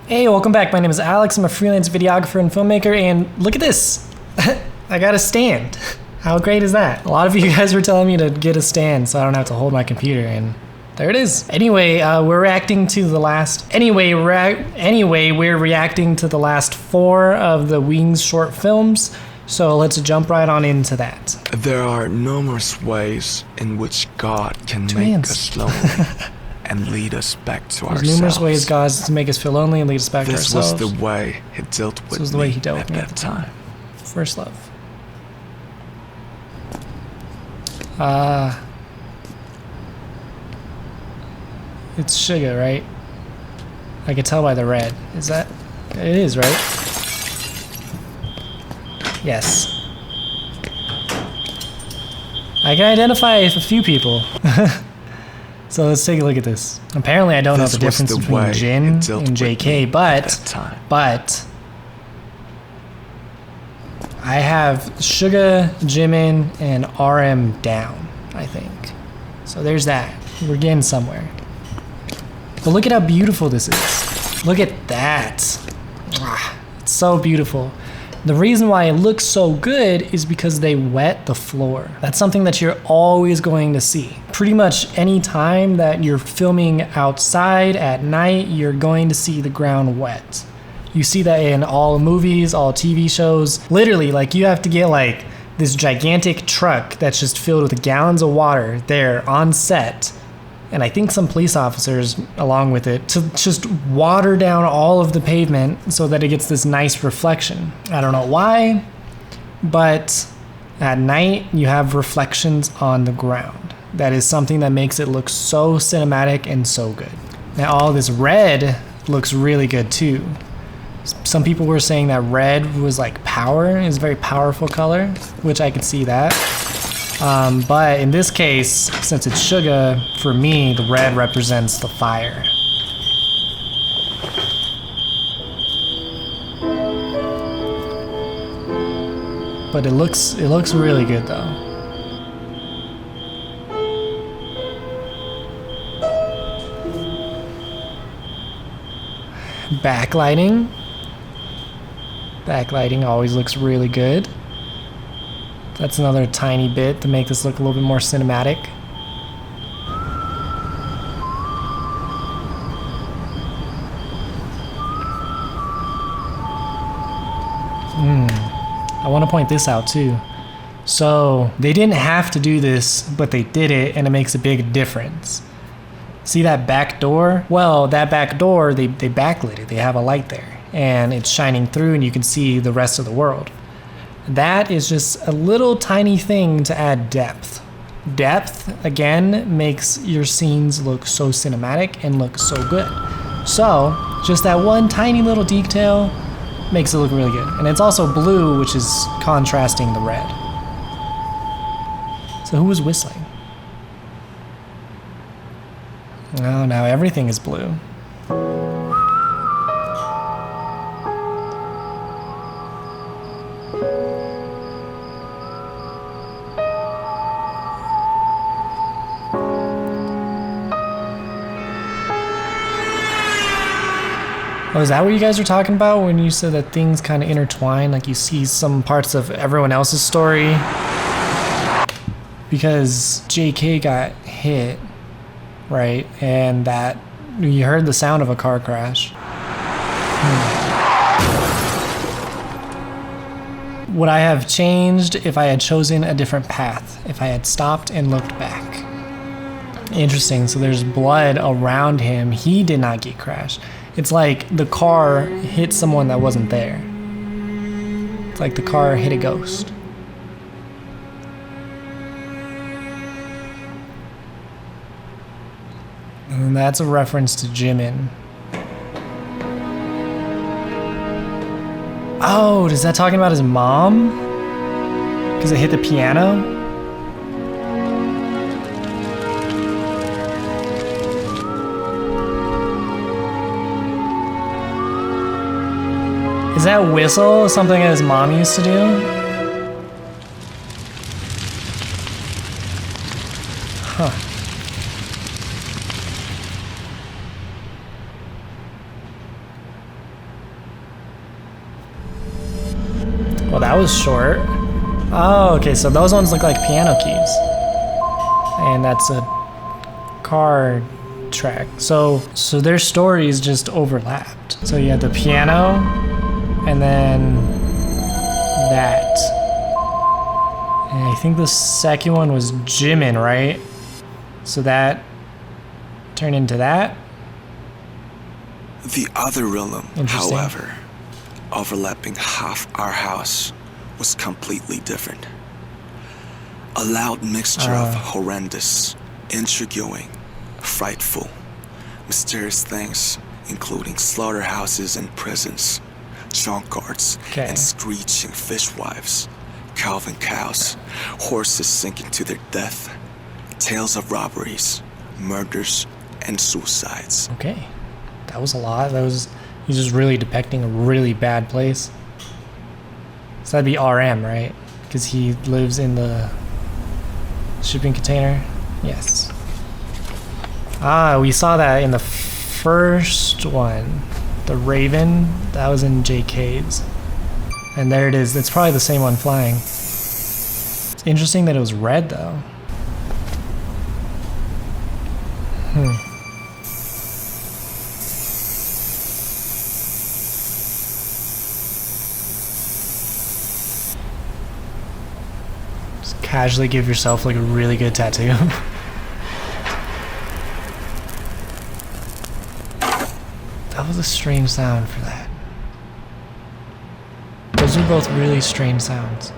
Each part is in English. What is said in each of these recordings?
Hey, welcome back. My name is Alex. I'm a freelance videographer and filmmaker, and look at this. I got a stand. How great is that? A lot of you guys were telling me to get a stand so I don't have to hold my computer, and there it is. Anyway, we're reacting to the last... we're reacting to the last 4 of the Wings short films, so let's jump right on into that. There are numerous ways in which God can make us lonely and lead us back to ourselves. There's numerous ways God to make us feel lonely and lead us back to ourselves. This was the way He dealt with me at that time. First love. It's sugar, right? I can tell by the red. Is that? It is, right? Yes. I can identify a few people. So let's take a look at this. Apparently I don't know the difference between Jin and JK, but I have Suga, Jimin, and RM down, I think. So there's that. We're getting somewhere. But look at how beautiful this is. Look at that. It's so beautiful. The reason why it looks so good is because they wet the floor. That's something that you're always going to see. Pretty much any time that you're filming outside at night, you're going to see the ground wet. You see that in all movies, all TV shows. Literally, like, you have to get like this gigantic truck that's just filled with gallons of water there on set, and I think some police officers along with it, to just water down all of the pavement so that it gets this nice reflection. I don't know why, but at night you have reflections on the ground. That is something that makes it look so cinematic and so good. Now all this red looks really good too. Some people were saying that red was like power, is a very powerful color, which I could see that. But in this case, since it's Suga, for me, the red represents the fire. But it looks really good though. Backlighting. Backlighting always looks really good. That's another tiny bit to make this look a little bit more cinematic. I want to point this out too. So they didn't have to do this, but they did it, and it makes a big difference. See that back door? Well, that back door, they backlit it. They have a light there, and it's shining through, and you can see the rest of the world. That is just a little tiny thing to add depth. Depth, again, makes your scenes look so cinematic and look so good. So, just that one tiny little detail makes it look really good. And it's also blue, which is contrasting the red. So who was whistling? Oh, now everything is blue. Oh, is that what you guys were talking about when you said that things kind of intertwine? Like you see some parts of everyone else's story? Because JK got hit, right? And that you heard the sound of a car crash. Would I have changed if I had chosen a different path? If I had stopped and looked back? Interesting. So there's blood around him. He did not get crashed. It's like the car hit someone that wasn't there. It's like the car hit a ghost. And that's a reference to Jimin. Oh, is that talking about his mom? Because it hit the piano? Is that whistle something that his mom used to do? Huh. Well, that was short. Oh, okay, so those ones look like piano keys. And that's a car track. So their stories just overlapped. So you had the piano, and then that. And I think the second one was Jimin, right? So that turned into that. The other realm, however, overlapping half our house, was completely different. A loud mixture of horrendous, intriguing, frightful, mysterious things, including slaughterhouses and prisons, junkyards, and screeching fishwives, calving cows, horses sinking to their death, tales of robberies, murders, and suicides. Okay, that was a lot. He's just really depicting a really bad place. So that'd be RM, right? Because he lives in the shipping container. Yes. We saw that in the first one. The Raven, that was in JK's. And there it is. It's probably the same one flying. It's interesting that it was red, though. Just casually give yourself like a really good tattoo. That was a strange sound for that. Those are both really strange sounds.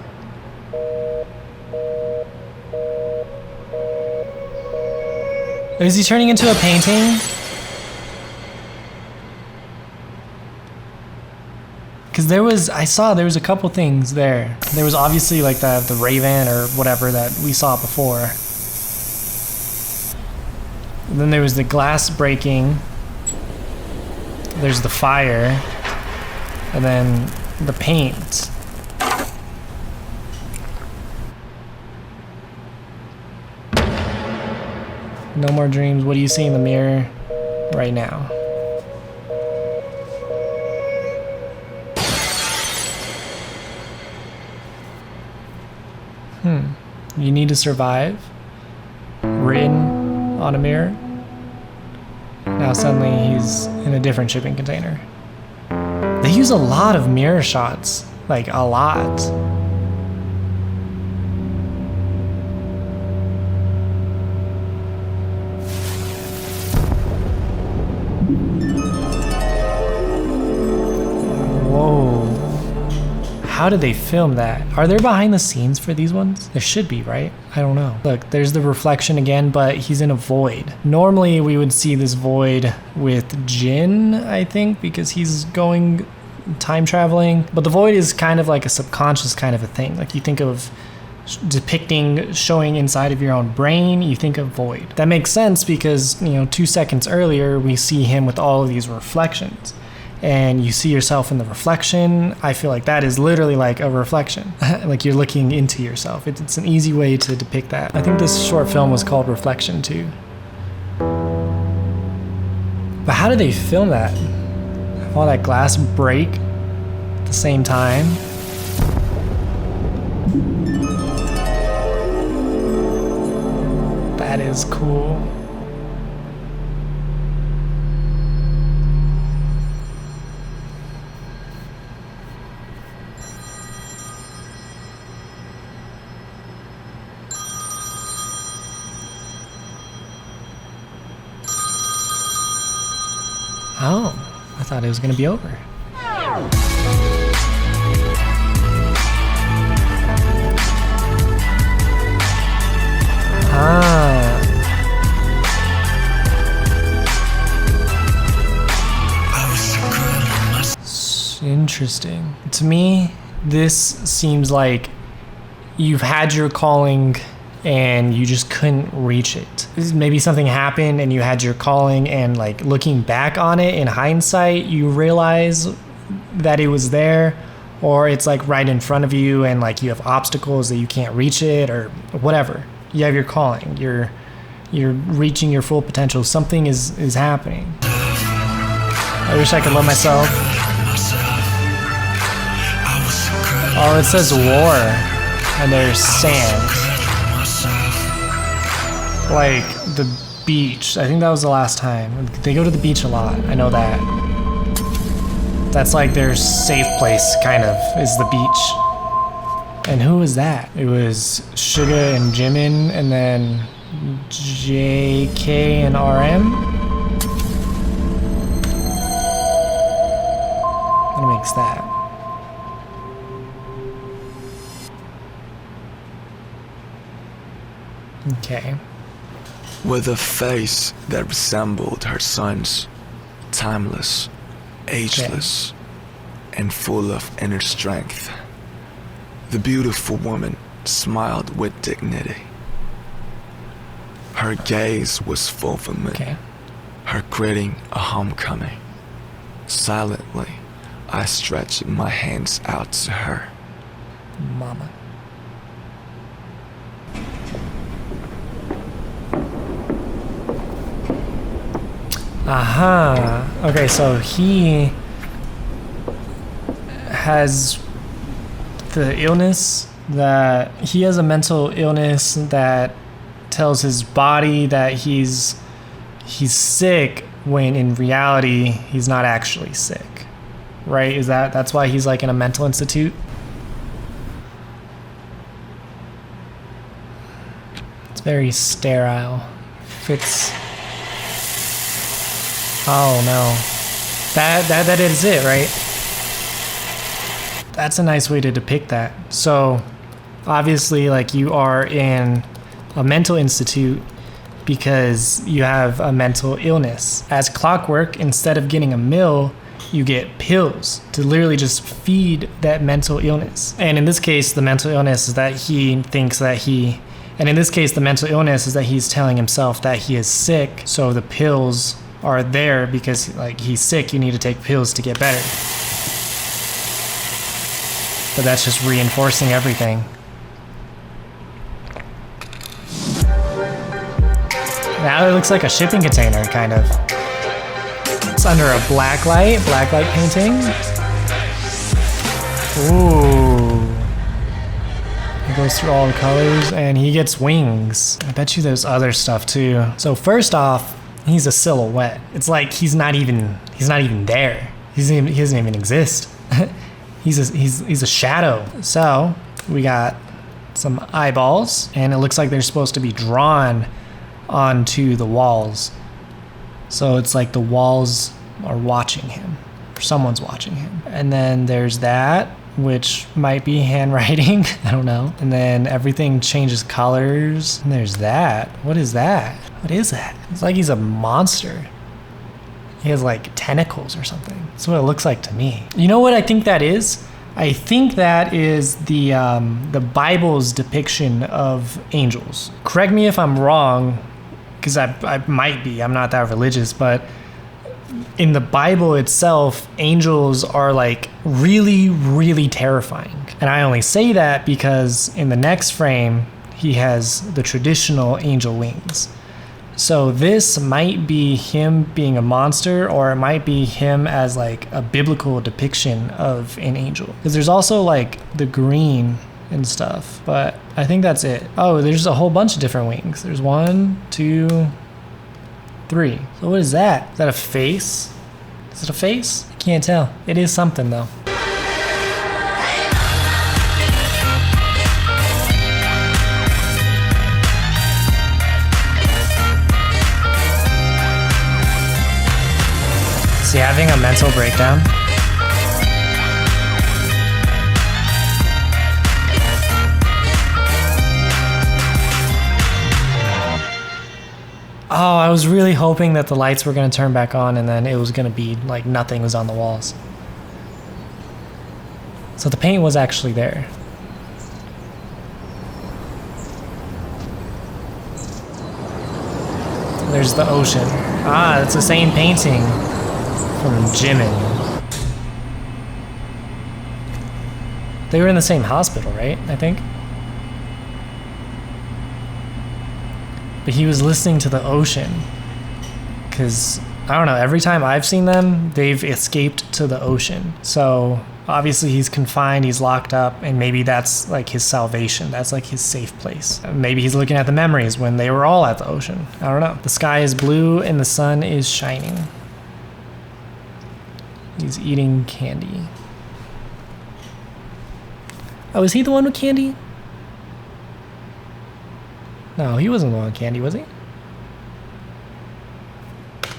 Is he turning into a painting? Because I saw there was a couple things there. There was obviously like the Raven or whatever that we saw before. And then there was the glass breaking. There's the fire. And then the paint. No more dreams. What do you see in the mirror right now? You need to survive. Written on a mirror. Now suddenly he's in a different shipping container. They use a lot of mirror shots. Like, a lot. How did they film that? Are there behind the scenes for these ones? There should be, right? I don't know. Look, there's the reflection again, but he's in a void. Normally we would see this void with Jin, I think, because he's going time traveling. But the void is kind of like a subconscious kind of a thing. Like you think of depicting, showing inside of your own brain, you think of void. That makes sense because, 2 seconds earlier, we see him with all of these reflections. And you see yourself in the reflection. I feel like that is literally like a reflection. Like you're looking into yourself. It's an easy way to depict that. I think this short film was called Reflection too. But how did they film that? Have all that glass break at the same time? That is cool. Oh, I thought it was going to be over. Interesting. To me, this seems like you've had your calling and you just couldn't reach it. Maybe something happened and you had your calling, and like looking back on it in hindsight, you realize that it was there, or it's like right in front of you and like you have obstacles that you can't reach it or whatever. You have your calling. You're reaching your full potential. Something is happening. I wish I could love myself. Oh, it says war. And there's sand. Like the beach. I think that was the last time. They go to the beach a lot. I know that. That's like their safe place, kind of, is the beach. And who was that? It was Suga and Jimin, and then JK and RM. What makes that? Okay. With a face that resembled her son's, timeless, ageless, and full of inner strength, the beautiful woman smiled with dignity. Her gaze was fulfillment, her greeting a homecoming. Silently, I stretched my hands out to her. Mama. Aha. Okay, so he has the illness that he has a mental illness that tells his body that he's sick when in reality he's not actually sick. Right? That's why he's like in a mental institute? It's very sterile. Fits. Oh no. That is it, right? That's a nice way to depict that. So obviously, like, you are in a mental institute because you have a mental illness. As clockwork, instead of getting a meal, you get pills to literally just feed that mental illness. And in this case, the mental illness is that he thinks that and in this case, the mental illness is that he's telling himself that he is sick. So the pills are there because, like, he's sick, you need to take pills to get better. But that's just reinforcing everything. Now it looks like a shipping container, kind of. It's under a black light painting. Ooh. He goes through all the colors and he gets wings. I bet you there's other stuff too. So first off, he's a silhouette. It's like he's not even there. He doesn't even exist. he's a shadow. So we got some eyeballs, and it looks like they're supposed to be drawn onto the walls. So it's like the walls are watching him, or someone's watching him. And then there's that, which might be handwriting. I don't know. And then everything changes colors. And there's that. What is that? What is that? It's like he's a monster. He has like tentacles or something. That's what it looks like to me. You know what I think that is? I think that is the Bible's depiction of angels. Correct me if I'm wrong, because I might be. I'm not that religious, but in the Bible itself, angels are like really, really terrifying. And I only say that because in the next frame, he has the traditional angel wings. So this might be him being a monster, or it might be him as like a biblical depiction of an angel. Because there's also like the green and stuff, but I think that's it. Oh, there's a whole bunch of different wings. There's 1, 2, 3. So what is that? Is that a face? Is it a face? I can't tell. It is something though. Is he having a mental breakdown? Oh, I was really hoping that the lights were going to turn back on and then it was going to be like nothing was on the walls. So the paint was actually there. There's the ocean. Ah, it's the same painting from Jimin. They were in the same hospital, right? I think. But he was listening to the ocean. Because, I don't know, every time I've seen them, they've escaped to the ocean. So Obviously he's confined, he's locked up, and maybe that's like his salvation. That's like his safe place. Maybe he's looking at the memories when they were all at the ocean. I don't know. The sky is blue and the sun is shining. He's eating candy. Oh, is he the one with candy? No, he wasn't the one with candy, was he?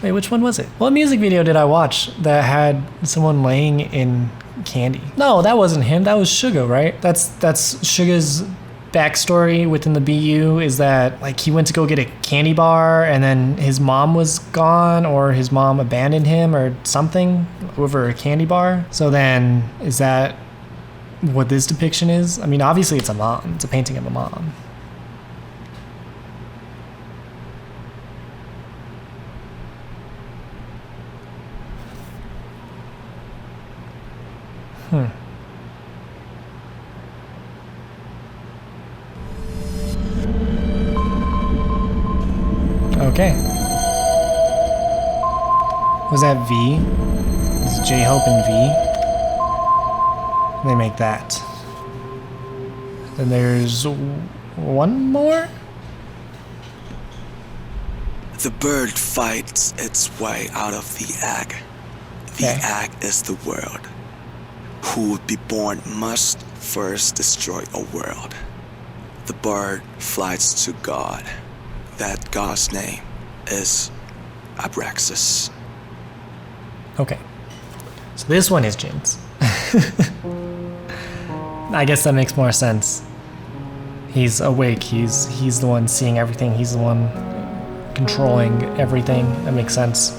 Wait, which one was it? What music video did I watch that had someone laying in candy? No, that wasn't him. That was Suga, right? That's Suga's backstory within the BU, is that like he went to go get a candy bar and then his mom was gone, or his mom abandoned him or something over a candy bar. So then is that what this depiction is? I mean, obviously it's a mom. It's a painting of a mom. Okay. Was that V? Is J-Hope and V? They make that. Then there's one more? The bird fights its way out of the egg. The egg is the world. Who would be born must first destroy a world. The bird flies to God. That God's name is Abraxas. Okay. So this one is Jin's. I guess that makes more sense. He's awake. He's the one seeing everything. He's the one controlling everything. That makes sense.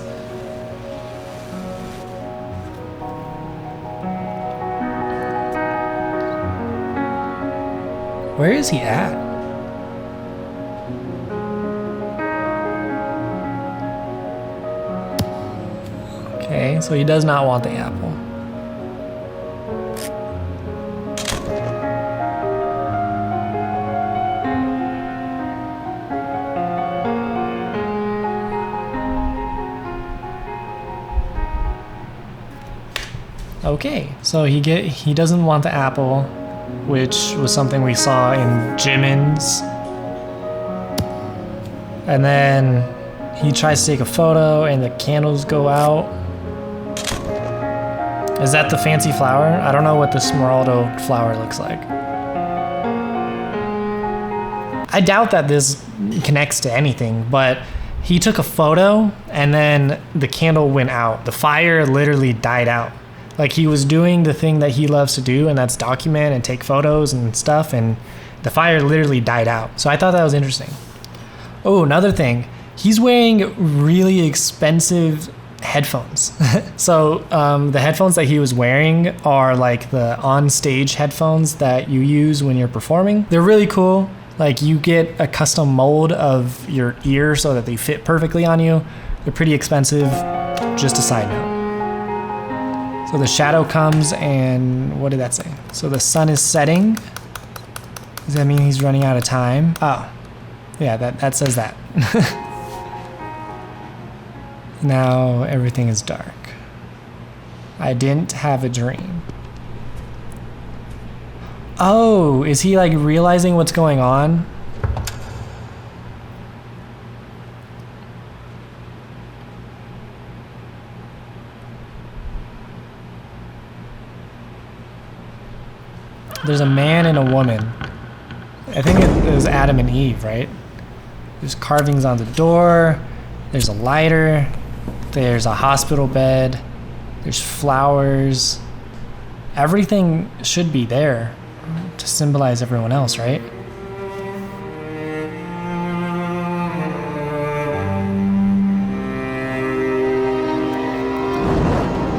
Where is he at? Okay, so he does not want the apple. Okay, so he doesn't want the apple, which was something we saw in Jimin's. And then he tries to take a photo and the candles go out. Is that the fancy flower? I don't know what the Smeraldo flower looks like. I doubt that this connects to anything, but he took a photo and then the candle went out. The fire literally died out. Like he was doing the thing that he loves to do, and that's document and take photos and stuff, and the fire literally died out. So I thought that was interesting. Oh, another thing. He's wearing really expensive headphones. So the headphones that he was wearing are like the on-stage headphones that you use when you're performing. They're really cool. Like you get a custom mold of your ear so that they fit perfectly on you. They're pretty expensive. Just a side note. So the shadow comes, and what did that say? So the sun is setting. Does that mean he's running out of time? Oh, yeah, that says that. Now everything is dark. I didn't have a dream. Oh, is he like realizing what's going on? There's a man and a woman. I think it was Adam and Eve, right? There's carvings on the door. There's a lighter. There's a hospital bed. There's flowers. Everything should be there to symbolize everyone else, right?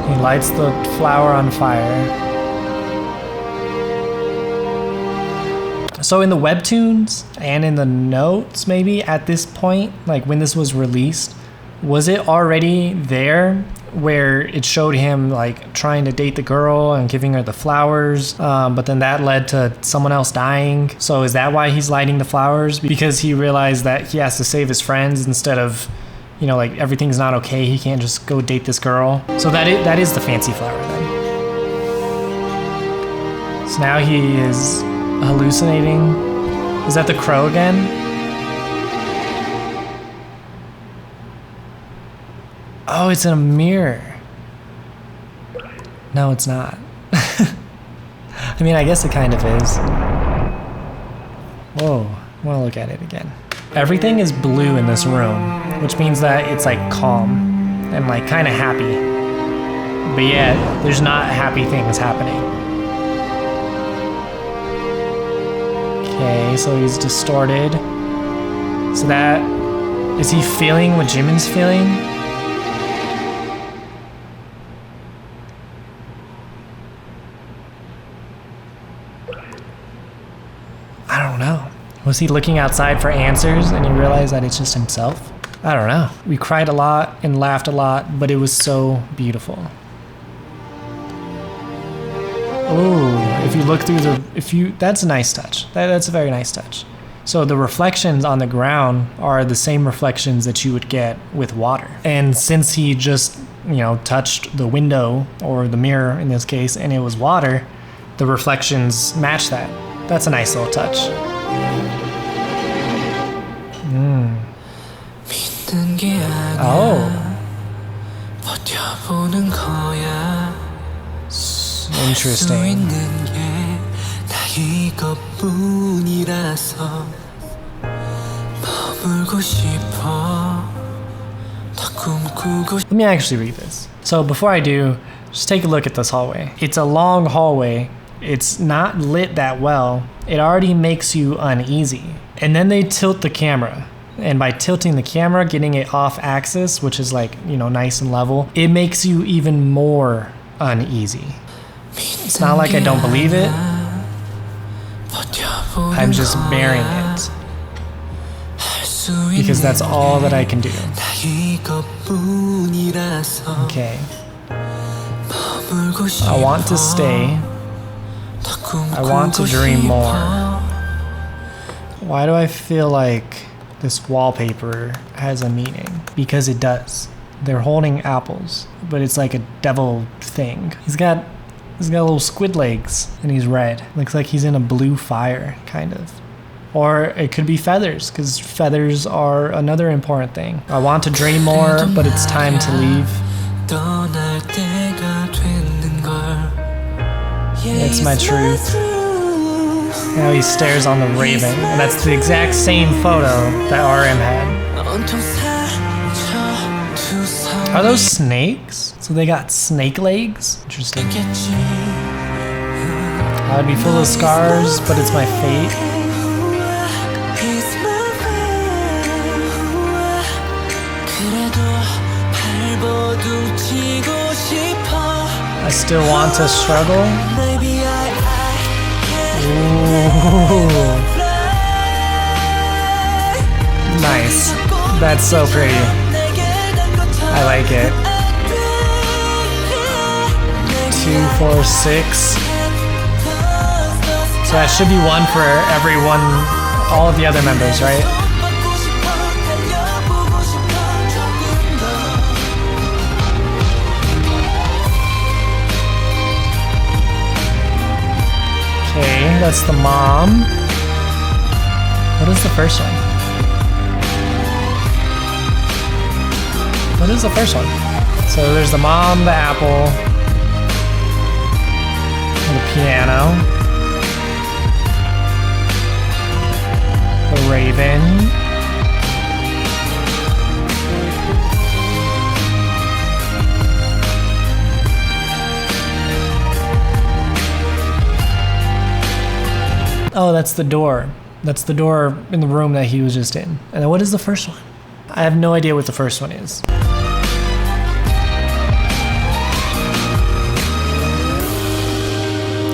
He lights the flower on fire. So in the webtoons and in the notes, maybe at this point, like when this was released, was it already there where it showed him like trying to date the girl and giving her the flowers, but then that led to someone else dying? So is that why he's lighting the flowers? Because he realized that he has to save his friends instead of, you know, like everything's not okay, he can't just go date this girl. So that is the fancy flower then. So now he is hallucinating. Is that the crow again? Oh, it's in a mirror. No, it's not. I mean, I guess it kind of is. Whoa, I want to look at it again. Everything is blue in this room, which means that it's like calm and like kind of happy. But yet, there's not happy things happening. Okay, so he's distorted. So that, is he feeling what Jimin's feeling? I don't know. Was he looking outside for answers and he realized that it's just himself? I don't know. We cried a lot and laughed a lot, but it was so beautiful. Oh, if you look through the, that's a nice touch. That's a very nice touch. So the reflections on the ground are the same reflections that you would get with water. And since he just, you know, touched the window or the mirror in this case, and it was water, the reflections match that. That's a nice little touch. Oh. Interesting. Let me actually read this. So before I do, just take a look at this hallway. It's a long hallway. It's not lit that well. It already makes you uneasy. And then they tilt the camera. And by tilting the camera, getting it off axis, which is like, you know, nice and level, it makes you even more uneasy. It's not like I don't believe it. I'm just bearing it. Because that's all that I can do. Okay. I want to stay. I want to dream more. Why do I feel like this wallpaper has a meaning? Because it does. They're holding apples, but it's like a devil thing. He's got little squid legs and he's red. Looks like he's in a blue fire, kind of. Or it could be feathers, because feathers are another important thing. I want to dream more, but it's time to leave. It's my truth. Now he stares on the raven, and that's the exact same photo that RM had. Are those snakes? So they got snake legs? Interesting. I'd be full of scars, but it's my fate. I still want to struggle. Ooh. Nice. That's so pretty. I like it. 2, 4, 6. So that should be one for everyone, all of the other members, right? Okay, that's the mom. What is the first one? What is the first one? So there's the mom, the apple, and the piano, the raven, oh, that's the door. That's the door in the room that he was just in. And then what is the first one? I have no idea what the first one is.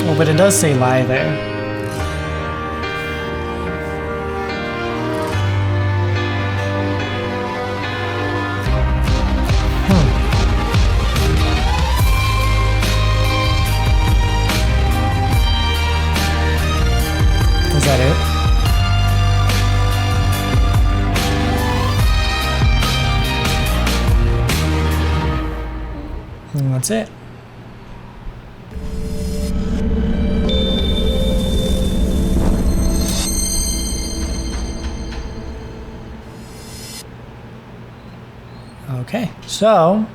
Oh, but it does say lie there. Is that it? And that's it. Okay, so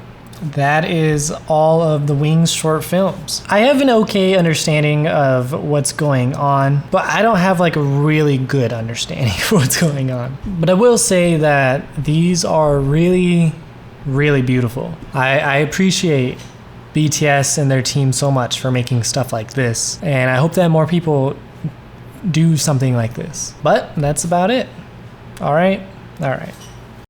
that is all of the Wings short films. I have an okay understanding of what's going on, but I don't have like a really good understanding of what's going on. But I will say that these are really, really beautiful. I appreciate BTS and their team so much for making stuff like this, and I hope that more people do something like this. But that's about it. All right.